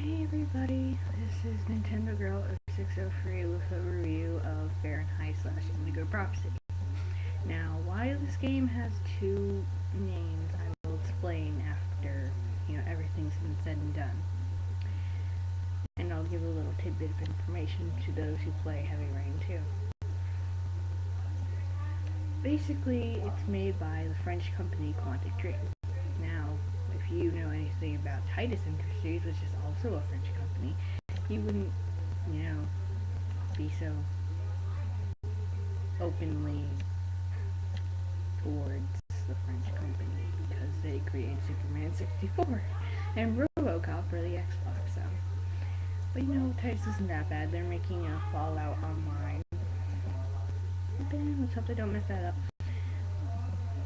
Hey everybody, this is Nintendo Girl 0603 with a review of Fahrenheit / Indigo Prophecy. Now, why this game has two names, I will explain after, everything's been said and done. And I'll give a little tidbit of information to those who play Heavy Rain too. Basically, it's made by the French company Quantic Dream. Now, if you know anything about Titus Industries, which is also a French company, you wouldn't, be so openly towards the French company because they created Superman 64 and RoboCop for the Xbox. But Titus isn't that bad. They're making a Fallout Online. Let's hope they don't mess that up.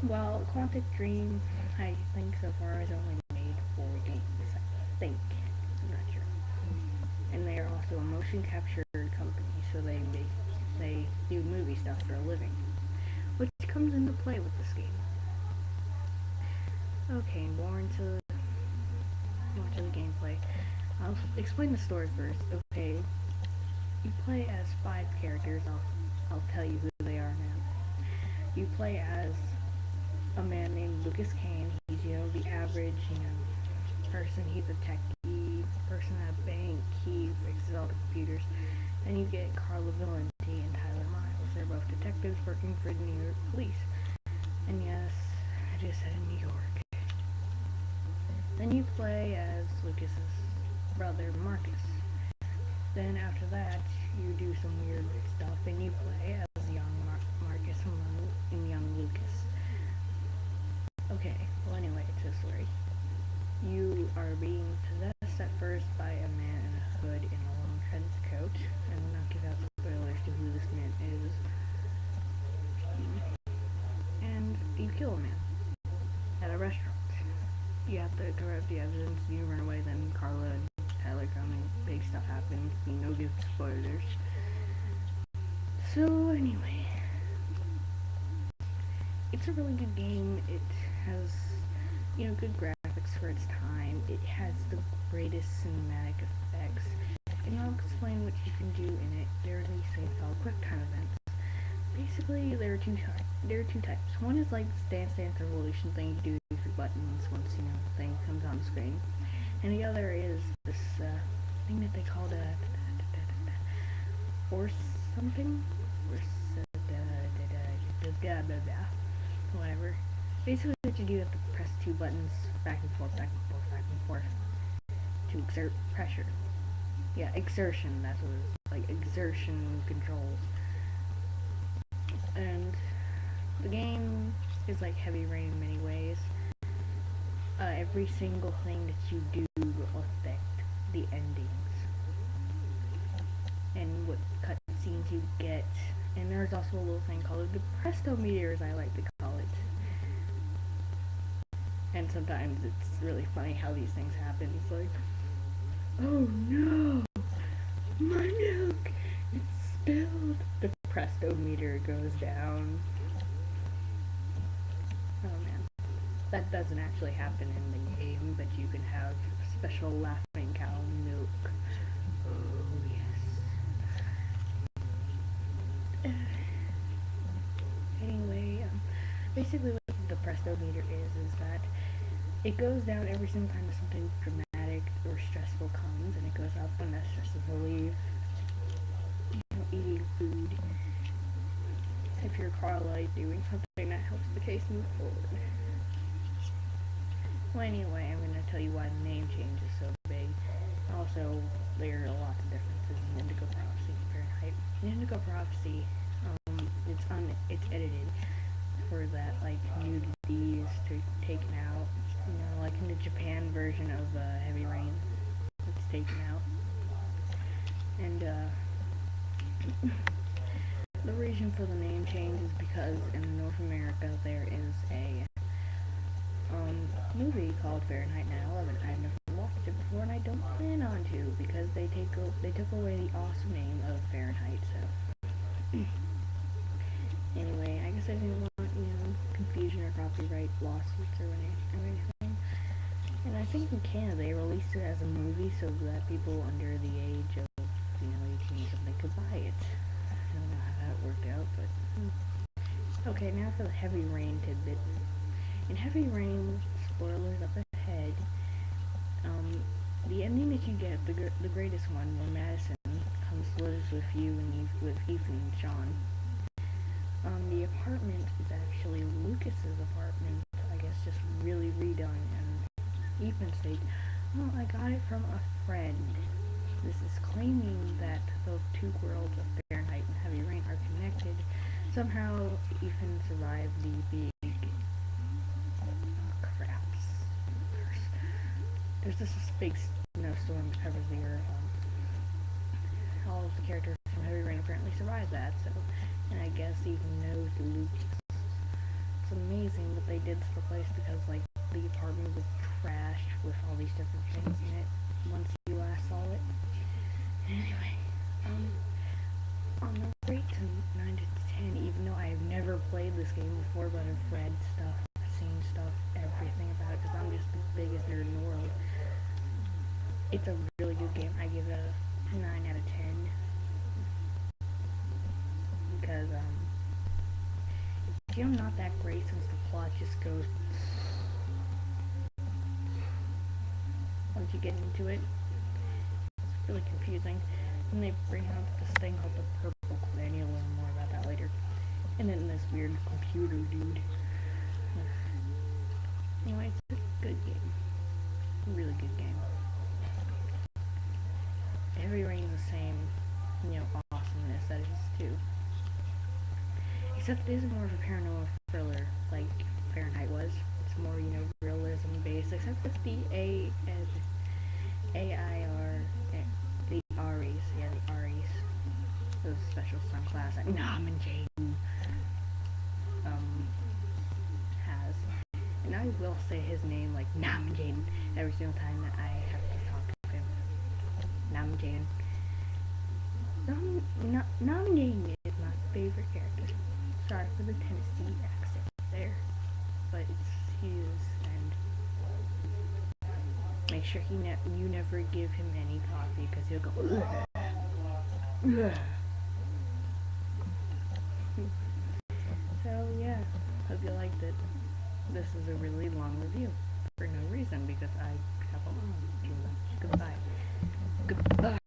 Well, Quantic Dream, I think so far has only made 4 games. I think. I'm not sure. And they are also a motion capture company, so they do movie stuff for a living, which comes into play with this game. Okay, more into the gameplay. I'll explain the story first. Okay, you play as 5 characters. I'll tell you who they are now. You play as a man named Lucas Kane. He's, the average, person. He's a techie person at a bank. He fixes all the computers. Then you get Carla Valenti and Tyler Miles. They're both detectives working for the New York police. And yes, I just said in New York. Then you play as Lucas's brother, Marcus. Then after that, you do some weird stuff, and you play as young Marcus and young Lucas. Okay, well anyway, it's a story. You are being possessed at first by a man in a hood in a long trench coat. I will not give out spoilers to who this man is. And you kill a man at a restaurant. You have to corrupt the evidence, you run away, then Carla and Tyler come and big stuff happens. No give spoilers. So anyway, it's a really good game. It has, good graphics for its time. It has the greatest cinematic effects. And I'll explain what you can do in it. There are these things called quick time events. Basically, there are two types. One is like this Dance Dance Revolution thing you do with your buttons once, the thing comes on the screen. And the other is this thing that they call force something? Whatever. Basically what you do, you have to press 2 buttons back and forth, back and forth, back and forth to exert pressure. Yeah, exertion, that's what it is. Like exertion controls. And the game is like Heavy Rain in many ways. Every single thing that you do will affect the endings and what cutscenes you get. And there's also a little thing called the Presto meter, as I like to call it. And sometimes it's really funny how these things happen. It's like, oh no, my milk, it's spilled. The Presto meter goes down. Oh man. That doesn't actually happen in the game, but you can have special laughing cow milk. Oh yes. Anyway, basically what the Presto meter is that it goes down every single time something dramatic or stressful comes, and it goes up when that stress is relieved. Eating food. If you're Carla, doing something that helps the case move forward. Well, anyway, I'm going to tell you why the name change is so big. Also, there are lots of differences in Indigo Prophecy and Fahrenheit. In Indigo Prophecy, it's edited for that, like, nudity is taken out. Like in the Japan version of Heavy Rain, it's taken out. And, the reason for the name change is because in North America there is a movie called Fahrenheit 9/11. I've never watched it before, and I don't plan on to because they took away the awesome name of Fahrenheit. So anyway, I guess I didn't want confusion or copyright lawsuits or anything. And I think in Canada they released it as a movie so that people under the age of 18 or something could buy it. I don't know how that worked out, but okay. Now for the Heavy Rain tidbit. In Heavy Rain, spoilers up ahead. The ending that you get, the greatest one, where Madison comes lives with you and with Ethan and Sean. The apartment is actually Lucas's apartment. I guess just really redone, and Ethan states, "Oh, I got it from a friend." This is claiming that the two worlds of Fahrenheit and Heavy Rain are connected. Somehow, Ethan survived the big craps. There's this big snowstorm that covers the earth. All of the characters from Heavy Rain apparently survived that, so, and I guess Ethan knows Luke. It's amazing that they did this place because, like, the apartment was trashed with all these different things in it once you last saw it. Anyway, on the rate to 9 to 10, even though I have never played this game before, but I've read stuff, seen stuff, everything about it, because I'm just the biggest nerd in the world. It's a really good game. I give it a 9 out of 10. Because, it's not that great since the plot just goes... Once you get into it, it's really confusing. And they bring out this thing called the Purple Clan. You'll learn more about that later. And then this weird computer dude. Anyway, it's a good game. A really good game. Heavy Rain is the same, awesomeness that it is too. Except it is more of a paranormal thriller, like Fahrenheit was. It's more, realism based, except with the AIR, the REs, the REs, those special subclass that Nam and Jaden has. And I will say his name like Nam and Jaden every single time that I have to talk to him. Nam and Jaden. Nam and Jaden is my favorite character. Sorry for the Tennessee accent there, but it's his, and make sure you never give him any coffee because he'll go. So yeah, hope you liked it. This is a really long review for no reason because I have a long too much. Goodbye. Goodbye.